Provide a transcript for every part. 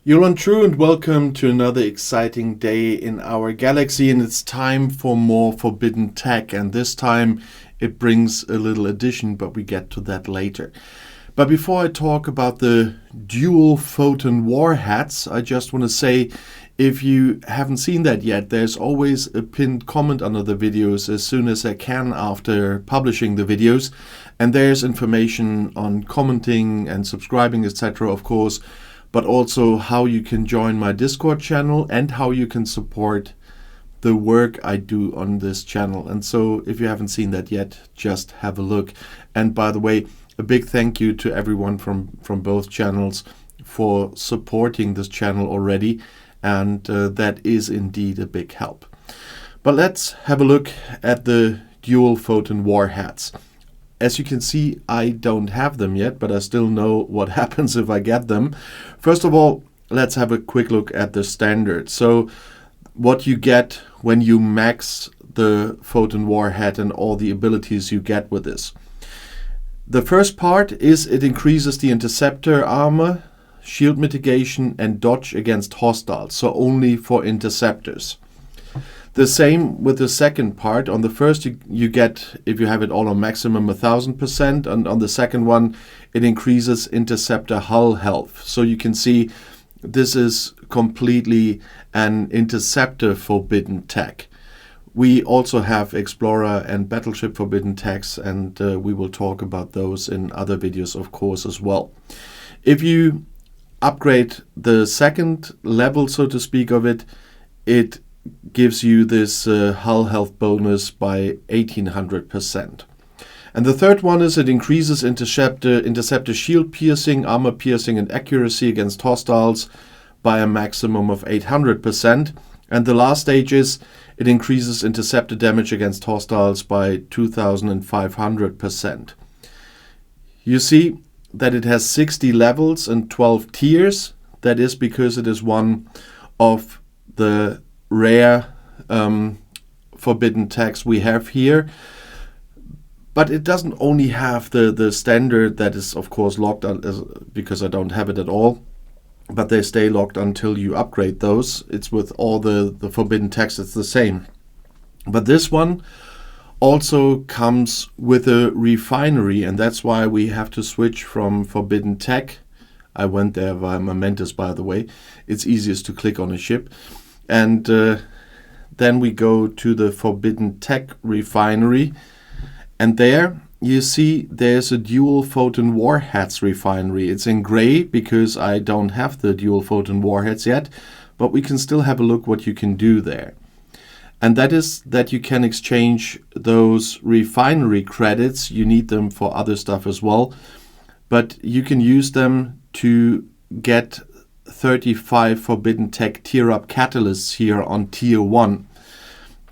You're true and welcome to another exciting day in our galaxy, and it's time for more forbidden tech, and this time it brings a little addition, but we get to that later. But before I talk about the dual photon warheads, I just want to say, if you haven't seen that yet, there's always a pinned comment under the videos as soon as I can after publishing the videos, and there's information on commenting and subscribing, etc., of course, but also how you can join my Discord channel and how you can support the work I do on this channel. And so if you haven't seen that yet, just have a look. And by the way, a big thank you to everyone from both channels for supporting this channel already. And that is indeed a big help. But let's have a look at the dual photon warheads. As you can see, I don't have them yet, but I still know what happens if I get them. First of all, let's have a quick look at the standard. So what you get when you max the photon warhead and all the abilities you get with this. The first part is it increases the interceptor armor, shield mitigation, and dodge against hostiles, so only for interceptors. The same with the second part. On the first you get, if you have it all on maximum, 1000%, and on the second one it increases interceptor hull health. So you can see this is completely an interceptor forbidden tech. We also have explorer and battleship forbidden techs, and we will talk about those in other videos, of course, as well. If you upgrade the second level, so to speak, of it, it gives you this hull health bonus by 1800%. And the third one is it increases interceptor shield piercing, armor piercing, and accuracy against hostiles by a maximum of 800%. And the last stage is it increases interceptor damage against hostiles by 2500%. You see that it has 60 levels and 12 tiers. That is because it is one of the rare forbidden techs we have here. But it doesn't only have the standard that is, of course, locked on, because I don't have it at all. But they stay locked until you upgrade those. It's with all the forbidden techs, it's the same. But this one also comes with a refinery, and that's why we have to switch from forbidden tech. I went there via Momentous, by the way. It's easiest to click on a ship. And then we go to the forbidden tech refinery. And there you see there's a dual photon warheads refinery. It's in gray because I don't have the dual photon warheads yet, but we can still have a look what you can do there. And that is that you can exchange those refinery credits. You need them for other stuff as well, but you can use them to get 35 forbidden tech tier up catalysts here on tier 1.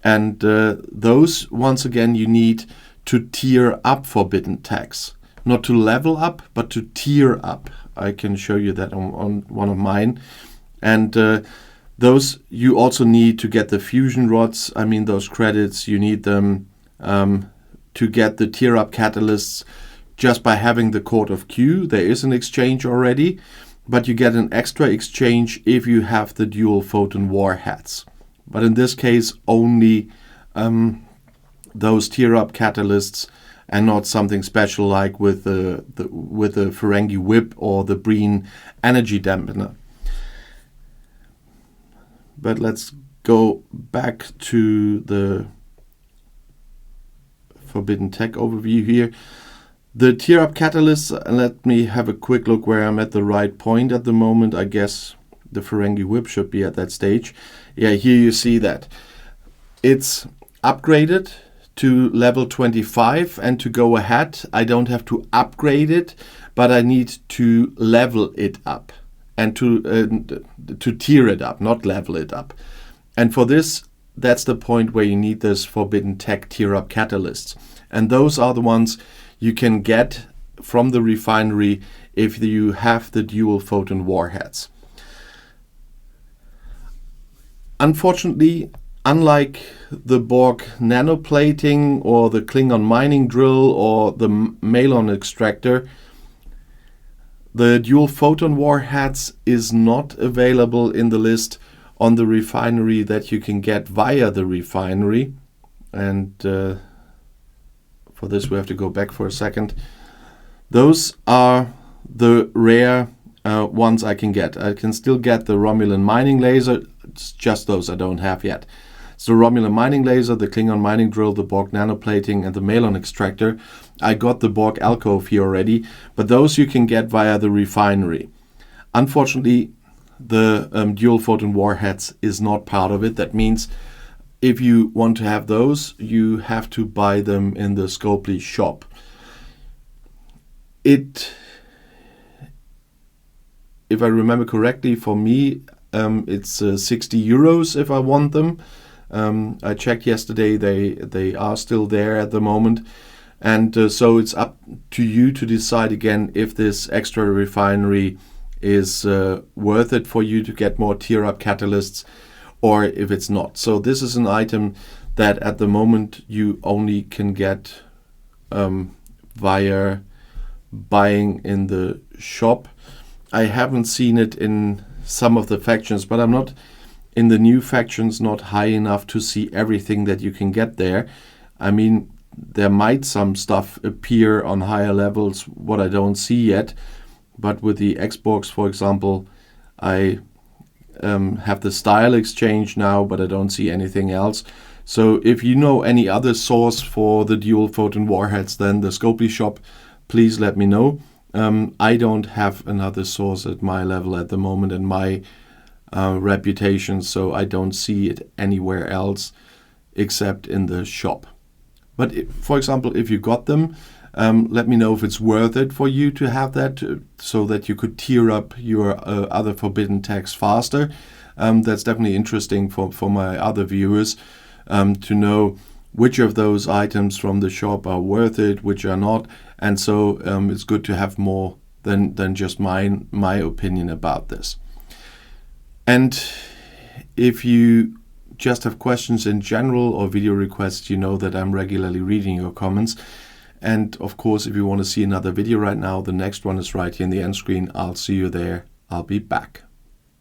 And those, once again, you need to tier up forbidden techs. Not to level up, but to tier up. I can show you that on one of mine. And those you also need to get the fusion rods. I mean, those credits, you need them to get the tier up catalysts just by having the Court of Q. There is an exchange already, but you get an extra exchange if you have the dual photon warheads. But in this case, only those tier up catalysts, and not something special like with the Ferengi whip or the Breen energy dampener. But let's go back to the forbidden tech overview here. The tier up catalysts, let me have a quick look where I'm at the right point at the moment. I guess the Ferengi whip should be at that stage. Yeah, here you see that. It's upgraded to level 25, and to go ahead, I don't have to upgrade it, but I need to level it up and to tier it up, not level it up. And for this, that's the point where you need this forbidden tech tier up catalysts. And those are the ones you can get from the refinery if you have the dual photon warheads. Unfortunately, unlike the Borg nanoplating or the Klingon mining drill or the Malon extractor, The dual photon warheads is not available in the list on the Refinery that you can get via the Refinery. And for this we have to go back for a second. Those are the rare ones I can get. I can still get the Romulan mining laser. It's just those I don't have yet. It's the Romulan mining laser, the Klingon mining drill, the Borg nanoplating, and the Malon extractor. I got the Borg alcove here already, but those you can get via the Refinery. Unfortunately, the dual photon warheads is not part of it. That means if you want to have those, you have to buy them in the Scopely shop. If I remember correctly, for me, it's 60 euros if I want them. I checked yesterday, they are still there at the moment. And so it's up to you to decide again if this extra Refinery is worth it for you to get more tear-up catalysts, or if it's not. So this is an item that at the moment you only can get via buying in the shop. I haven't seen it in some of the factions, but I'm not in the new factions, not high enough to see everything that you can get there. I mean, there might some stuff appear on higher levels what I don't see yet, but with the Xbox, for example, I have the style exchange now, but I don't see anything else. So if you know any other source for the dual photon warheads than the Scopely shop, please let me know. I don't have another source at my level at the moment and my reputation, so I don't see it anywhere else except in the shop. But for example, if you got them, let me know if it's worth it for you to have that, so that you could tier up your other forbidden tags faster. That's definitely interesting for my other viewers to know which of those items from the shop are worth it, which are not. And so it's good to have more than just my opinion about this. And if you just have questions in general or video requests, you know that I'm regularly reading your comments. And of course, if you want to see another video right now, the next one is right here in the end screen. I'll see you there. I'll be back.